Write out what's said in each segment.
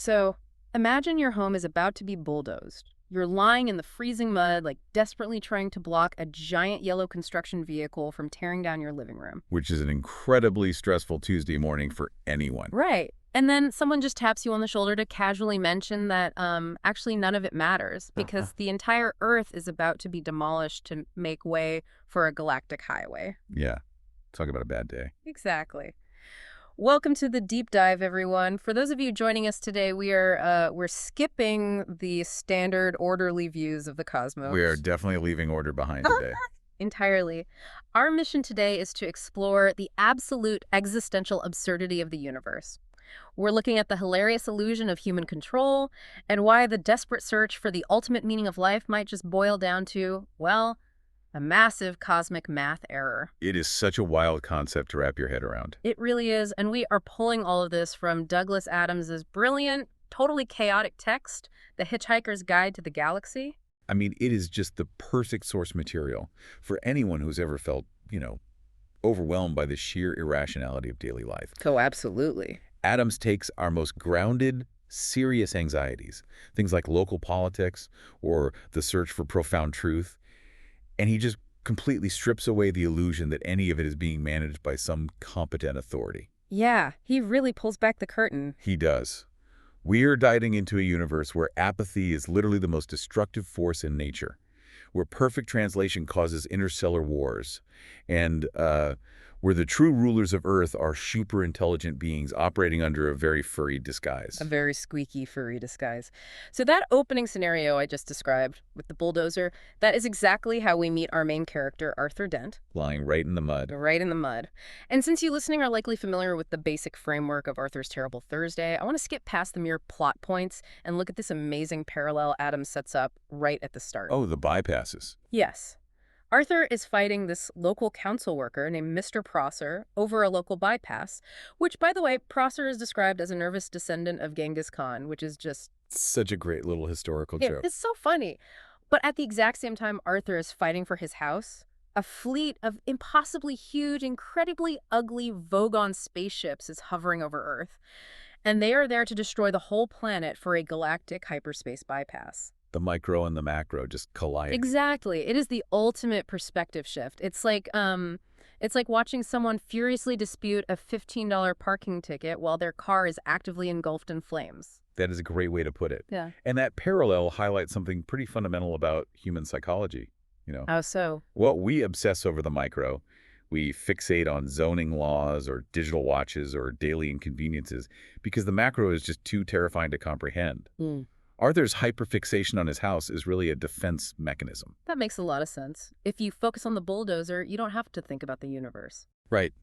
So, imagine your home is about to be bulldozed. You're lying in the freezing mud, like desperately trying to block a giant yellow construction vehicle from tearing down your living room. Which is an incredibly stressful Tuesday morning for anyone. Right. And then someone just taps you on the shoulder to casually mention that actually none of it matters because the entire Earth is about to be demolished to make way for a galactic highway. Yeah, talk about a bad day. Exactly. Welcome to the deep dive, everyone. For those of you joining us today, we're skipping the standard orderly views of the cosmos. We are definitely leaving order behind today. Entirely. Our mission today is to explore the absolute existential absurdity of the universe. We're looking at the hilarious illusion of human control and why the desperate search for the ultimate meaning of life might just boil down to, well, a massive cosmic math error. It is such a wild concept to wrap your head around. It really is, and we are pulling all of this from Douglas Adams's brilliant, totally chaotic text, The Hitchhiker's Guide to the Galaxy. I mean, it is just the perfect source material for anyone who's ever felt, overwhelmed by the sheer irrationality of daily life. Oh, absolutely. Adams takes our most grounded, serious anxieties, things like local politics or the search for profound truth, and he just completely strips away the illusion that any of it is being managed by some competent authority. Yeah, he really pulls back the curtain. He does. We're diving into a universe where apathy is literally the most destructive force in nature, where perfect translation causes interstellar wars, and where the true rulers of Earth are super-intelligent beings operating under a very furry disguise. A very squeaky, furry disguise. So that opening scenario I just described with the bulldozer, that is exactly how we meet our main character, Arthur Dent. Lying right in the mud. Right in the mud. And since you listening are likely familiar with the basic framework of Arthur's Terrible Thursday, I want to skip past the mere plot points and look at this amazing parallel Adam sets up right at the start. Oh, the bypasses. Yes. Arthur is fighting this local council worker named Mr. Prosser over a local bypass, which, by the way, Prosser is described as a nervous descendant of Genghis Khan, which is just... Such a great little historical joke. It's so funny. But at the exact same time Arthur is fighting for his house, a fleet of impossibly huge, incredibly ugly Vogon spaceships is hovering over Earth, and they are there to destroy the whole planet for a galactic hyperspace bypass. The micro and the macro just collide. Exactly. It is the ultimate perspective shift. It's like watching someone furiously dispute a $15 parking ticket while their car is actively engulfed in flames. That is a great way to put it. Yeah. And that parallel highlights something pretty fundamental about human psychology, How so? Well, we obsess over the micro. We fixate on zoning laws or digital watches or daily inconveniences because the macro is just too terrifying to comprehend. Arthur's hyperfixation on his house is really a defense mechanism. That makes a lot of sense. If you focus on the bulldozer, you don't have to think about the universe. Right.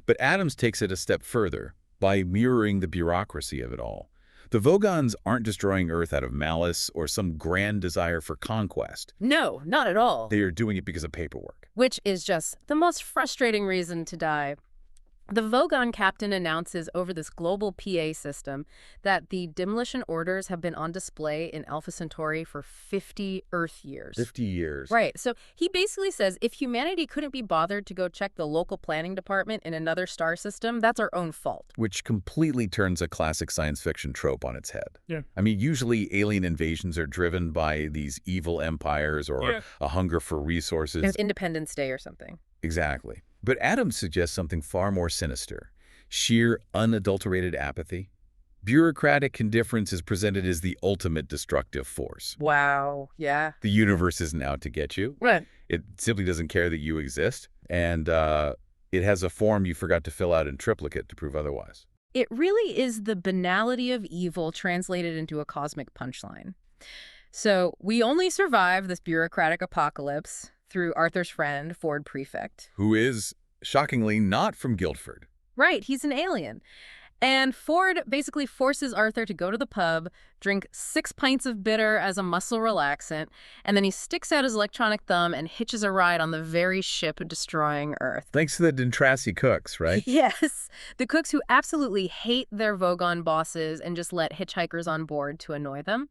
But Adams takes it a step further by mirroring the bureaucracy of it all. The Vogons aren't destroying Earth out of malice or some grand desire for conquest. No, not at all. They are doing it because of paperwork. Which is just the most frustrating reason to die. The Vogon captain announces over this global PA system that the demolition orders have been on display in Alpha Centauri for 50 Earth years. 50 years. Right. So he basically says if humanity couldn't be bothered to go check the local planning department in another star system, that's our own fault. Which completely turns a classic science fiction trope on its head. Yeah. I mean, usually alien invasions are driven by these evil empires or a hunger for resources. It's Independence Day or something. Exactly. But Adams suggests something far more sinister. Sheer, unadulterated apathy. Bureaucratic indifference is presented as the ultimate destructive force. Wow. Yeah. The universe isn't out to get you. Right. It simply doesn't care that you exist. And it has a form you forgot to fill out in triplicate to prove otherwise. It really is the banality of evil translated into a cosmic punchline. So we only survive this bureaucratic apocalypse through Arthur's friend, Ford Prefect. Who is, shockingly, not from Guildford. Right, he's an alien. And Ford basically forces Arthur to go to the pub, drink 6 pints of bitter as a muscle relaxant, and then he sticks out his electronic thumb and hitches a ride on the very ship destroying Earth. Thanks to the Dentrassi cooks, right? Yes, the cooks who absolutely hate their Vogon bosses and just let hitchhikers on board to annoy them.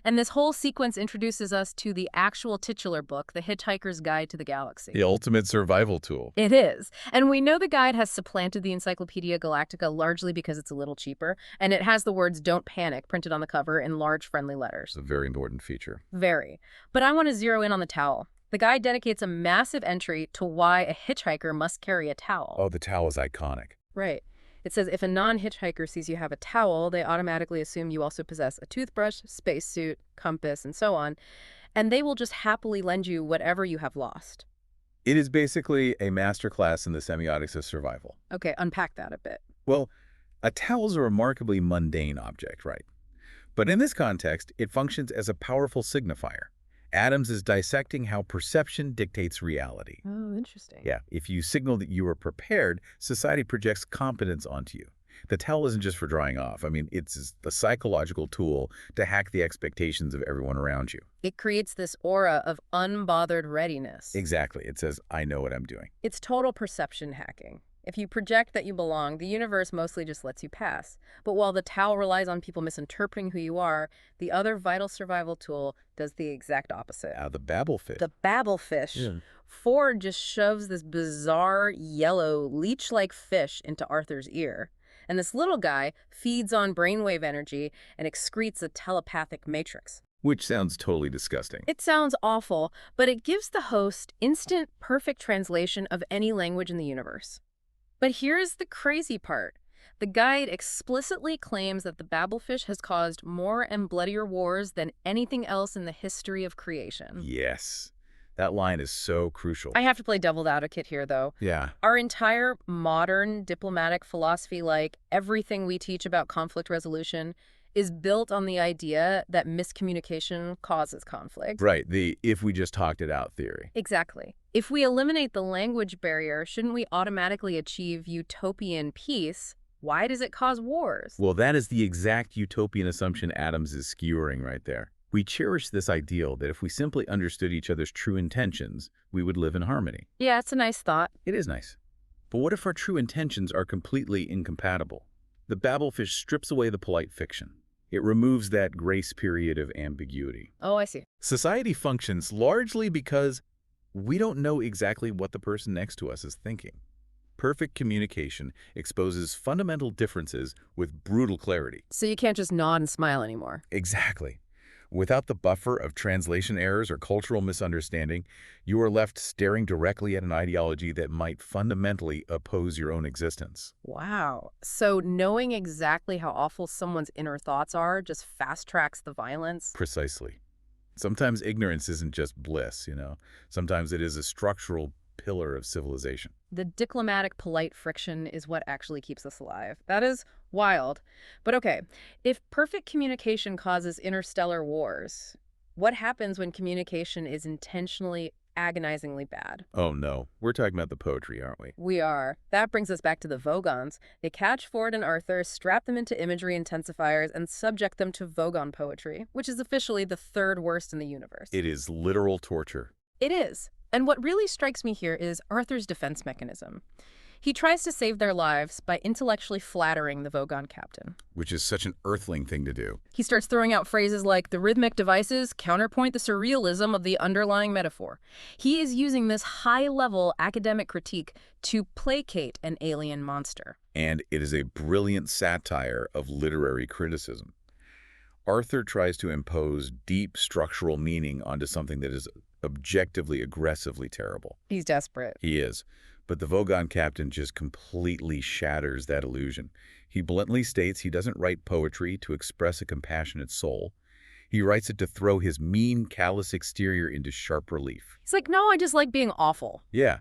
And this whole sequence introduces us to the actual titular book, The Hitchhiker's Guide to the Galaxy. The ultimate survival tool. It is. And we know the guide has supplanted the Encyclopedia Galactica largely because it's a little cheaper, and it has the words "Don't Panic" printed on the cover in large, friendly letters. It's a very important feature. Very. But I want to zero in on the towel. The guy dedicates a massive entry to why a hitchhiker must carry a towel. Oh, the towel is iconic. Right. It says if a non-hitchhiker sees you have a towel, they automatically assume you also possess a toothbrush, spacesuit, compass, and so on, and they will just happily lend you whatever you have lost. It is basically a masterclass in the semiotics of survival. Okay, unpack that a bit. Well, a towel's a remarkably mundane object, right? But in this context, it functions as a powerful signifier. Adams is dissecting how perception dictates reality. Oh, interesting. Yeah, if you signal that you are prepared, society projects competence onto you. The towel isn't just for drying off. I mean, it's the psychological tool to hack the expectations of everyone around you. It creates this aura of unbothered readiness. Exactly. It says, I know what I'm doing. It's total perception hacking. If you project that you belong, the universe mostly just lets you pass. But while the towel relies on people misinterpreting who you are, the other vital survival tool does the exact opposite. The babblefish. The babblefish. Yeah. Ford just shoves this bizarre, yellow, leech-like fish into Arthur's ear. And this little guy feeds on brainwave energy and excretes a telepathic matrix. Which sounds totally disgusting. It sounds awful, but it gives the host instant, perfect translation of any language in the universe. But here's the crazy part. The guide explicitly claims that the babblefish has caused more and bloodier wars than anything else in the history of creation. Yes. That line is so crucial. I have to play devil's advocate here, though. Yeah. Our entire modern diplomatic philosophy, like everything we teach about conflict resolution, is built on the idea that miscommunication causes conflict. Right. The if we just talked it out theory. Exactly. If we eliminate the language barrier, shouldn't we automatically achieve utopian peace? Why does it cause wars? Well, that is the exact utopian assumption Adams is skewering right there. We cherish this ideal that if we simply understood each other's true intentions, we would live in harmony. Yeah, it's a nice thought. It is nice. But what if our true intentions are completely incompatible? The babblefish strips away the polite fiction. It removes that grace period of ambiguity. Oh, I see. Society functions largely because we don't know exactly what the person next to us is thinking. Perfect communication exposes fundamental differences with brutal clarity. So you can't just nod and smile anymore. Exactly. Without the buffer of translation errors or cultural misunderstanding, you are left staring directly at an ideology that might fundamentally oppose your own existence. Wow. So knowing exactly how awful someone's inner thoughts are just fast-tracks the violence? Precisely. Sometimes ignorance isn't just bliss, you know. Sometimes it is a structural pillar of civilization. The diplomatic, polite friction is what actually keeps us alive. That is wild. But okay, if perfect communication causes interstellar wars, what happens when communication is intentionally, agonizingly bad? Oh no, we're talking about the poetry, aren't we? We are. That brings us back to the Vogons. They catch Ford and Arthur, strap them into imagery intensifiers, and subject them to Vogon poetry, which is officially the third worst in the universe. It is literal torture. It is. And what really strikes me here is Arthur's defense mechanism. He tries to save their lives by intellectually flattering the Vogon captain. Which is such an earthling thing to do. He starts throwing out phrases like the rhythmic devices counterpoint the surrealism of the underlying metaphor. He is using this high-level academic critique to placate an alien monster. And it is a brilliant satire of literary criticism. Arthur tries to impose deep structural meaning onto something that is objectively, aggressively terrible. He's desperate. He is. But the Vogon captain just completely shatters that illusion. He bluntly states he doesn't write poetry to express a compassionate soul. He writes it to throw his mean, callous exterior into sharp relief. He's like, no, I just like being awful. Yeah.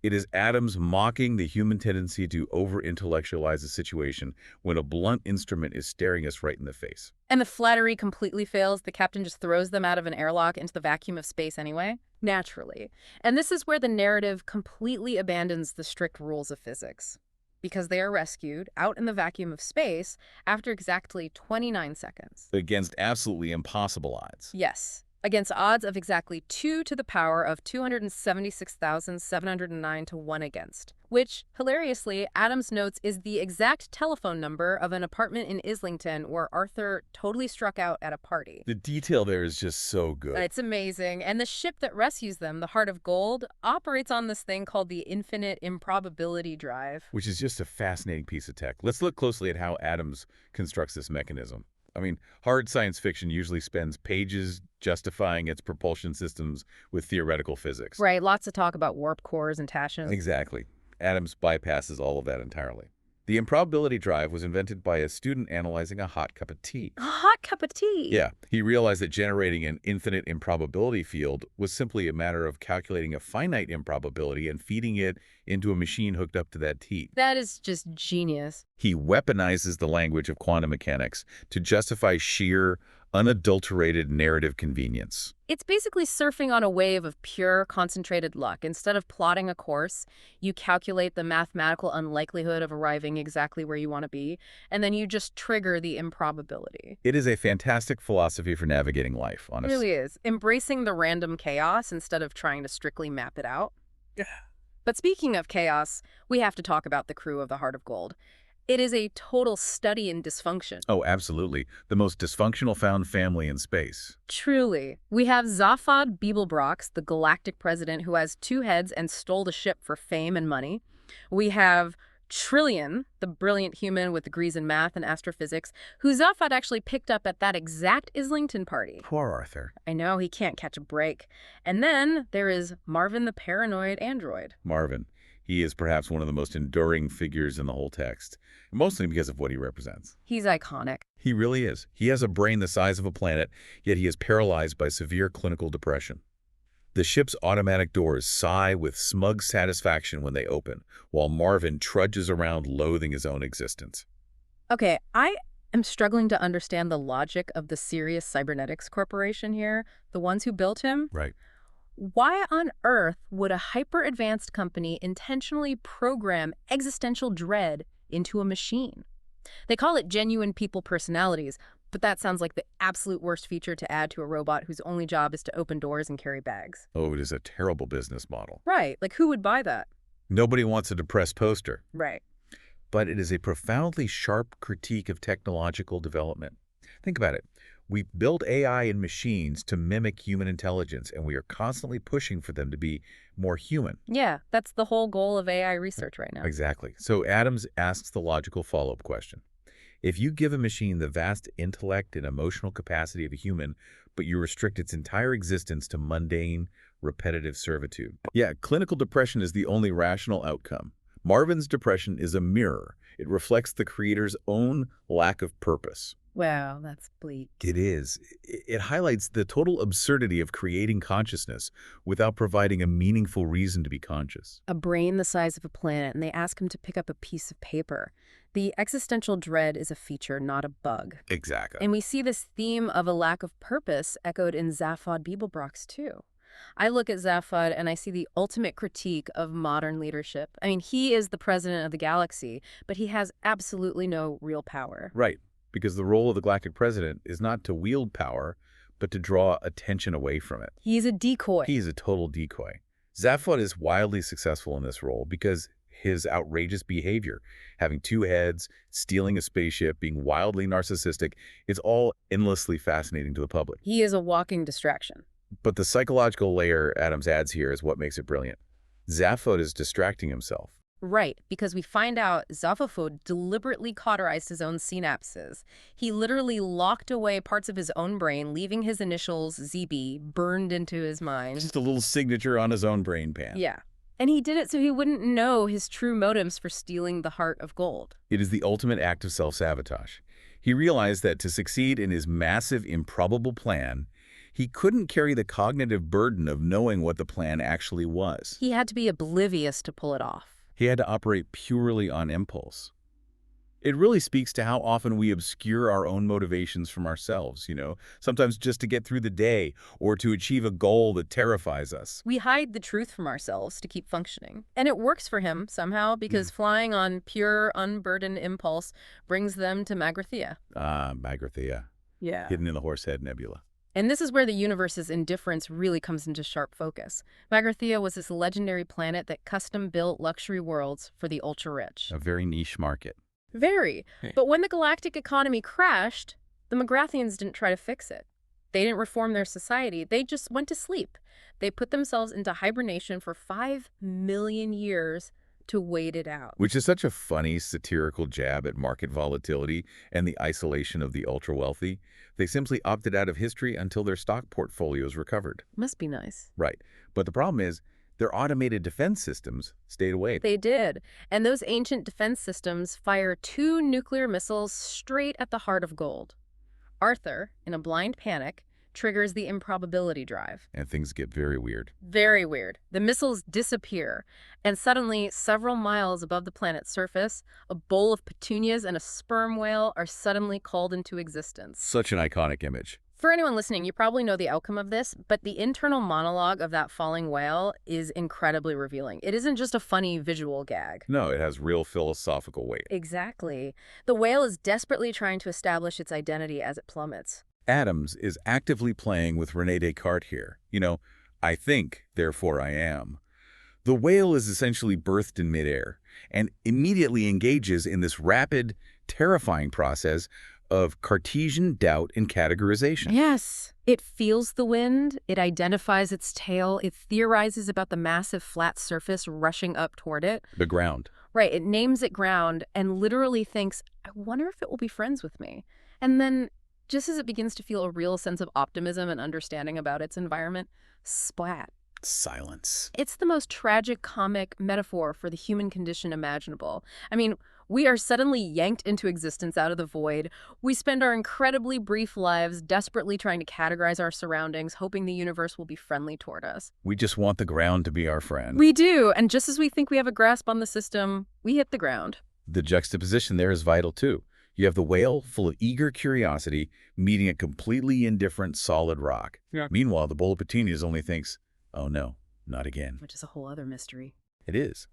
It is Adams mocking the human tendency to over-intellectualize a situation when a blunt instrument is staring us right in the face. And the flattery completely fails. The captain just throws them out of an airlock into the vacuum of space anyway. Naturally. And this is where the narrative completely abandons the strict rules of physics. Because they are rescued out in the vacuum of space after exactly 29 seconds. Against absolutely impossible odds. Yes. against odds of exactly 2 to the power of 276,709 to 1 against, which, hilariously, Adams notes is the exact telephone number of an apartment in Islington where Arthur totally struck out at a party. The detail there is just so good. It's amazing. And the ship that rescues them, the Heart of Gold, operates on this thing called the Infinite Improbability Drive. Which is just a fascinating piece of tech. Let's look closely at how Adams constructs this mechanism. I mean, hard science fiction usually spends pages justifying its propulsion systems with theoretical physics. Right, lots of talk about warp cores and tachyon. Exactly. Adams bypasses all of that entirely. The improbability drive was invented by a student analyzing a hot cup of tea. A hot cup of tea? Yeah, he realized that generating an infinite improbability field was simply a matter of calculating a finite improbability and feeding it into a machine hooked up to that tea. That is just genius. He weaponizes the language of quantum mechanics to justify sheer, unadulterated narrative convenience. It's basically surfing on a wave of pure, concentrated luck. Instead of plotting a course, you calculate the mathematical unlikelihood of arriving exactly where you want to be, and then you just trigger the improbability. It is a fantastic philosophy for navigating life, It honestly. really is. Embracing the random chaos instead of trying to strictly map it out. Yeah. But speaking of chaos, we have to talk about the crew of the Heart of Gold. It is a total study in dysfunction. Oh, absolutely. The most dysfunctional found family in space. Truly. We have Zaphod Beeblebrox, the galactic president who has 2 heads and stole the ship for fame and money. We have Trillian, the brilliant human with degrees in math and astrophysics, who Zaphod actually picked up at that exact Islington party. Poor Arthur. I know, he can't catch a break. And then there is Marvin the paranoid android. Marvin. He is perhaps one of the most enduring figures in the whole text, mostly because of what he represents. He's iconic. He really is. He has a brain the size of a planet, yet he is paralyzed by severe clinical depression. The ship's automatic doors sigh with smug satisfaction when they open, while Marvin trudges around loathing his own existence. Okay, I am struggling to understand the logic of the Sirius Cybernetics Corporation here, the ones who built him. Right. Why on earth would a hyper-advanced company intentionally program existential dread into a machine? They call it genuine people personalities, but that sounds like the absolute worst feature to add to a robot whose only job is to open doors and carry bags. Oh, it is a terrible business model. Right, like who would buy that? Nobody wants a depressed poster. Right. But it is a profoundly sharp critique of technological development. Think about it. We build AI and machines to mimic human intelligence, and we are constantly pushing for them to be more human. Yeah, that's the whole goal of AI research right now. Exactly. So Adams asks the logical follow-up question. If you give a machine the vast intellect and emotional capacity of a human, but you restrict its entire existence to mundane, repetitive servitude. Yeah, clinical depression is the only rational outcome. Marvin's depression is a mirror. It reflects the creator's own lack of purpose. Wow, that's bleak. It is. It highlights the total absurdity of creating consciousness without providing a meaningful reason to be conscious. A brain the size of a planet, and they ask him to pick up a piece of paper. The existential dread is a feature, not a bug. Exactly. And we see this theme of a lack of purpose echoed in Zaphod Beeblebrox, too. I look at Zaphod and I see the ultimate critique of modern leadership. I mean, he is the president of the galaxy, but he has absolutely no real power. Right. Because the role of the galactic president is not to wield power, but to draw attention away from it. He's a decoy. He is a total decoy. Zaphod is wildly successful in this role because his outrageous behavior, having 2 heads, stealing a spaceship, being wildly narcissistic, it's all endlessly fascinating to the public. He is a walking distraction. But the psychological layer Adams adds here is what makes it brilliant. Zaphod is distracting himself. Right, because we find out Zaphod deliberately cauterized his own synapses. He literally locked away parts of his own brain, leaving his initials, ZB, burned into his mind. Just a little signature on his own brain pan. Yeah. And he did it so he wouldn't know his true motives for stealing the Heart of Gold. It is the ultimate act of self-sabotage. He realized that to succeed in his massive, improbable plan, he couldn't carry the cognitive burden of knowing what the plan actually was. He had to be oblivious to pull it off. He had to operate purely on impulse. It really speaks to how often we obscure our own motivations from ourselves, sometimes just to get through the day or to achieve a goal that terrifies us. We hide the truth from ourselves to keep functioning. And it works for him somehow because flying on pure, unburdened impulse brings them to Magrathea. Ah, Magrathea. Yeah. Hidden in the Horsehead Nebula. And this is where the universe's indifference really comes into sharp focus. Magrathea was this legendary planet that custom-built luxury worlds for the ultra-rich. A very niche market. Very. Hey. But when the galactic economy crashed, the Magrathians didn't try to fix it. They didn't reform their society. They just went to sleep. They put themselves into hibernation for 5 million years to wait it out. Which is such a funny, satirical jab at market volatility and the isolation of the ultra-wealthy. They simply opted out of history until their stock portfolios recovered. Must be nice. Right. But the problem is, their automated defense systems stayed away. They did. And those ancient defense systems fire 2 nuclear missiles straight at the heart of gold. Arthur, in a blind panic, triggers the improbability drive. And things get very weird. Very weird. The missiles disappear, and suddenly, several miles above the planet's surface, a bowl of petunias and a sperm whale are suddenly called into existence. Such an iconic image. For anyone listening, you probably know the outcome of this, but the internal monologue of that falling whale is incredibly revealing. It isn't just a funny visual gag. No, it has real philosophical weight. Exactly. The whale is desperately trying to establish its identity as it plummets. Adams is actively playing with René Descartes here. I think, therefore I am. The whale is essentially birthed in midair and immediately engages in this rapid, terrifying process of Cartesian doubt and categorization. Yes. It feels the wind, it identifies its tail, it theorizes about the massive flat surface rushing up toward it. The ground. Right, it names it ground and literally thinks, I wonder if it will be friends with me. And then, just as it begins to feel a real sense of optimism and understanding about its environment, splat. Silence. It's the most tragic comic metaphor for the human condition imaginable. I mean, we are suddenly yanked into existence out of the void. We spend our incredibly brief lives desperately trying to categorize our surroundings, hoping the universe will be friendly toward us. We just want the ground to be our friend. We do, and just as we think we have a grasp on the system, we hit the ground. The juxtaposition there is vital, too. You have the whale, full of eager curiosity, meeting a completely indifferent solid rock. Yeah. Meanwhile, the bowl of petunias only thinks, oh no, not again. Which is a whole other mystery. It is.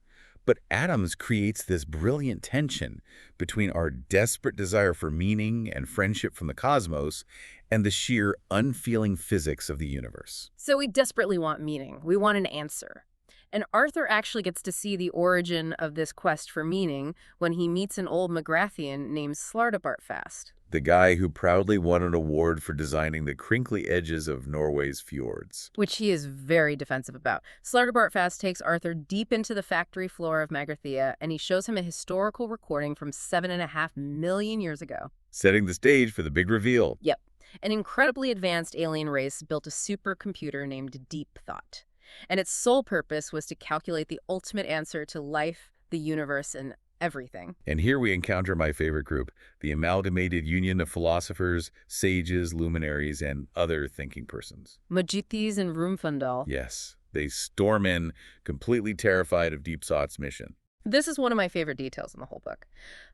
But Adams creates this brilliant tension between our desperate desire for meaning and friendship from the cosmos and the sheer unfeeling physics of the universe. So we desperately want meaning. We want an answer. And Arthur actually gets to see the origin of this quest for meaning when he meets an old Magrathian named Slartibartfast. The guy who proudly won an award for designing the crinkly edges of Norway's fjords. Which he is very defensive about. Slartibartfast takes Arthur deep into the factory floor of Magrathea, and he shows him a historical recording from 7.5 million years ago. Setting the stage for the big reveal. Yep. An incredibly advanced alien race built a supercomputer named Deep Thought. And its sole purpose was to calculate the ultimate answer to life, the universe, and everything. And here we encounter my favorite group, the amalgamated union of philosophers, sages, luminaries, and other thinking persons. Majitis and Rumfundal. Yes, they storm in, completely terrified of Deep Thought's mission. This is one of my favorite details in the whole book.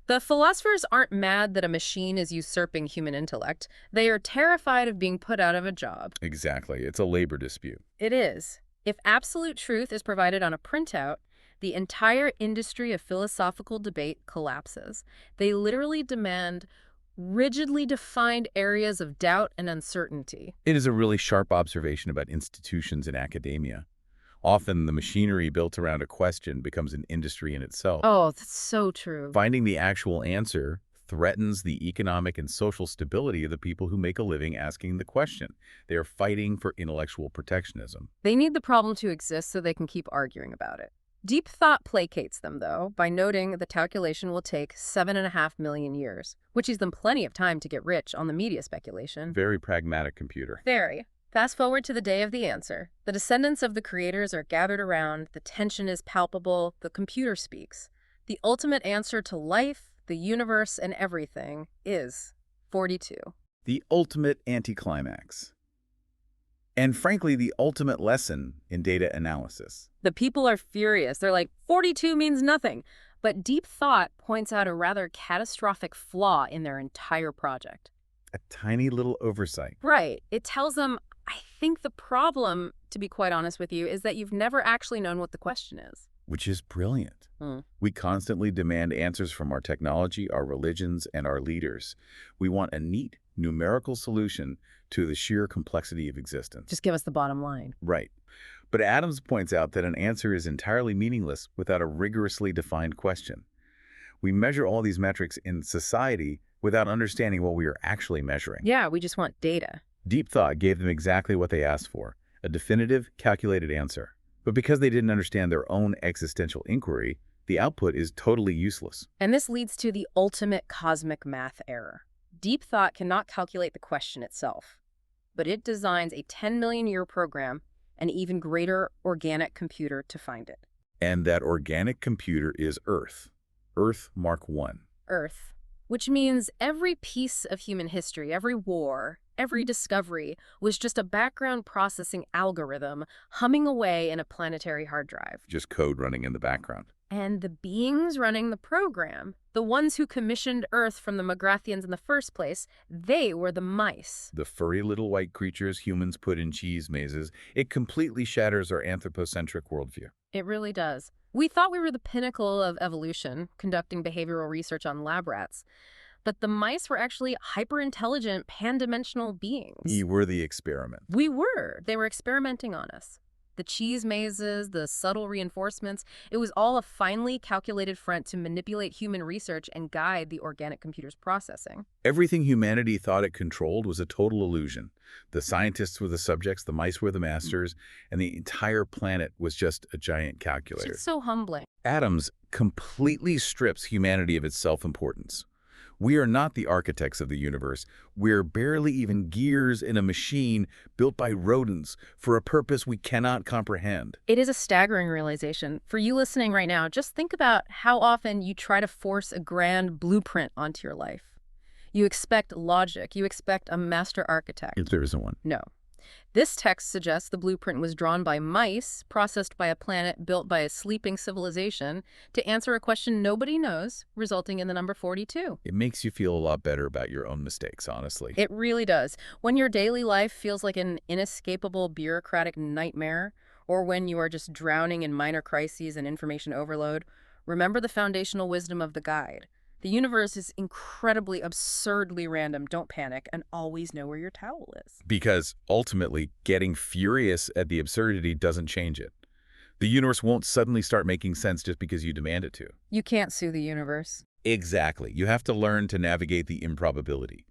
The philosophers aren't mad that a machine is usurping human intellect. They are terrified of being put out of a job. Exactly. It's a labor dispute. It is. If absolute truth is provided on a printout, the entire industry of philosophical debate collapses. They literally demand rigidly defined areas of doubt and uncertainty. It is a really sharp observation about institutions in academia. Often the machinery built around a question becomes an industry in itself. Oh, that's so true. Finding the actual answer threatens the economic and social stability of the people who make a living asking the question. They are fighting for intellectual protectionism. They need the problem to exist so they can keep arguing about it. Deep Thought placates them, though, by noting the calculation will take 7.5 million years, which gives them plenty of time to get rich on the media speculation. Very pragmatic computer. Very. Fast forward to the day of the answer. The descendants of the creators are gathered around, the tension is palpable, the computer speaks. The ultimate answer to life, the universe, and everything is 42. The ultimate anticlimax. And frankly, the ultimate lesson in data analysis. The people are furious. They're like, 42 means nothing. But Deep Thought points out a rather catastrophic flaw in their entire project. A tiny little oversight. Right. It tells them, I think the problem, to be quite honest with you, is that you've never actually known what the question is. Which is brilliant. We constantly demand answers from our technology, our religions, and our leaders. We want a neat, numerical solution to the sheer complexity of existence. Just give us the bottom line. Right. But Adams points out that an answer is entirely meaningless without a rigorously defined question. We measure all these metrics in society without understanding what we are actually measuring. Yeah, we just want data. Deep thought gave them exactly what they asked for, a definitive, calculated answer. But because they didn't understand their own existential inquiry, the output is totally useless. And this leads to the ultimate cosmic math error. Deep thought cannot calculate the question itself, but it designs a 10 million year program, an even greater organic computer to find it. And that organic computer is Earth. Earth Mark I. Earth, which means every piece of human history, every war, every discovery was just a background processing algorithm humming away in a planetary hard drive. Just code running in the background. And the beings running the program, the ones who commissioned Earth from the Magrathians in the first place, they were the mice. The furry little white creatures humans put in cheese mazes. It completely shatters our anthropocentric worldview. It really does. We thought we were the pinnacle of evolution, conducting behavioral research on lab rats. But the mice were actually hyper-intelligent, pan-dimensional beings. We were the experiment. We were. They were experimenting on us. The cheese mazes, the subtle reinforcements, it was all a finely calculated front to manipulate human research and guide the organic computer's processing. Everything humanity thought it controlled was a total illusion. The scientists were the subjects, the mice were the masters, and the entire planet was just a giant calculator. It's so humbling. Adams completely strips humanity of its self-importance. We are not the architects of the universe. We're barely even gears in a machine built by rodents for a purpose we cannot comprehend. It is a staggering realization. For you listening right now, just think about how often you try to force a grand blueprint onto your life. You expect logic. You expect a master architect. If there isn't one. No. This text suggests the blueprint was drawn by mice, processed by a planet built by a sleeping civilization, to answer a question nobody knows, resulting in the number 42. It makes you feel a lot better about your own mistakes, honestly. It really does. When your daily life feels like an inescapable bureaucratic nightmare, or when you are just drowning in minor crises and information overload, remember the foundational wisdom of the guide. The universe is incredibly, absurdly random. Don't panic, and always know where your towel is. Because ultimately, getting furious at the absurdity doesn't change it. The universe won't suddenly start making sense just because you demand it to. You can't sue the universe. Exactly. You have to learn to navigate the improbability.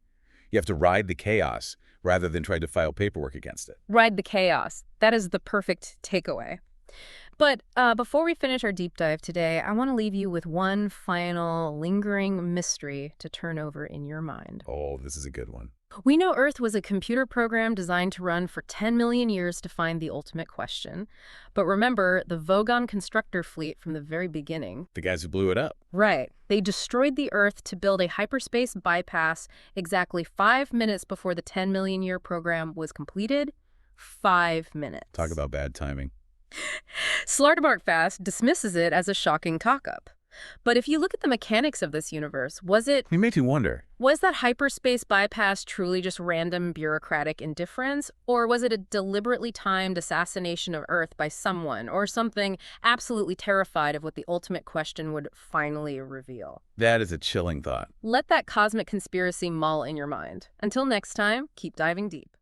You have to ride the chaos rather than try to file paperwork against it. Ride the chaos. That is the perfect takeaway. But before we finish our deep dive today, I want to leave you with one final lingering mystery to turn over in your mind. Oh, this is a good one. We know Earth was a computer program designed to run for 10 million years to find the ultimate question. But remember the Vogon constructor fleet from the very beginning. The guys who blew it up. Right. They destroyed the Earth to build a hyperspace bypass exactly 5 minutes before the 10 million year program was completed. 5 minutes. Talk about bad timing. Slartibartfast dismisses it as a shocking cock-up. But if you look at the mechanics of this universe, was that hyperspace bypass truly just random bureaucratic indifference? Or was it a deliberately timed assassination of Earth by someone, or something absolutely terrified of what the ultimate question would finally reveal? That is a chilling thought. Let that cosmic conspiracy mull in your mind. Until next time, keep diving deep.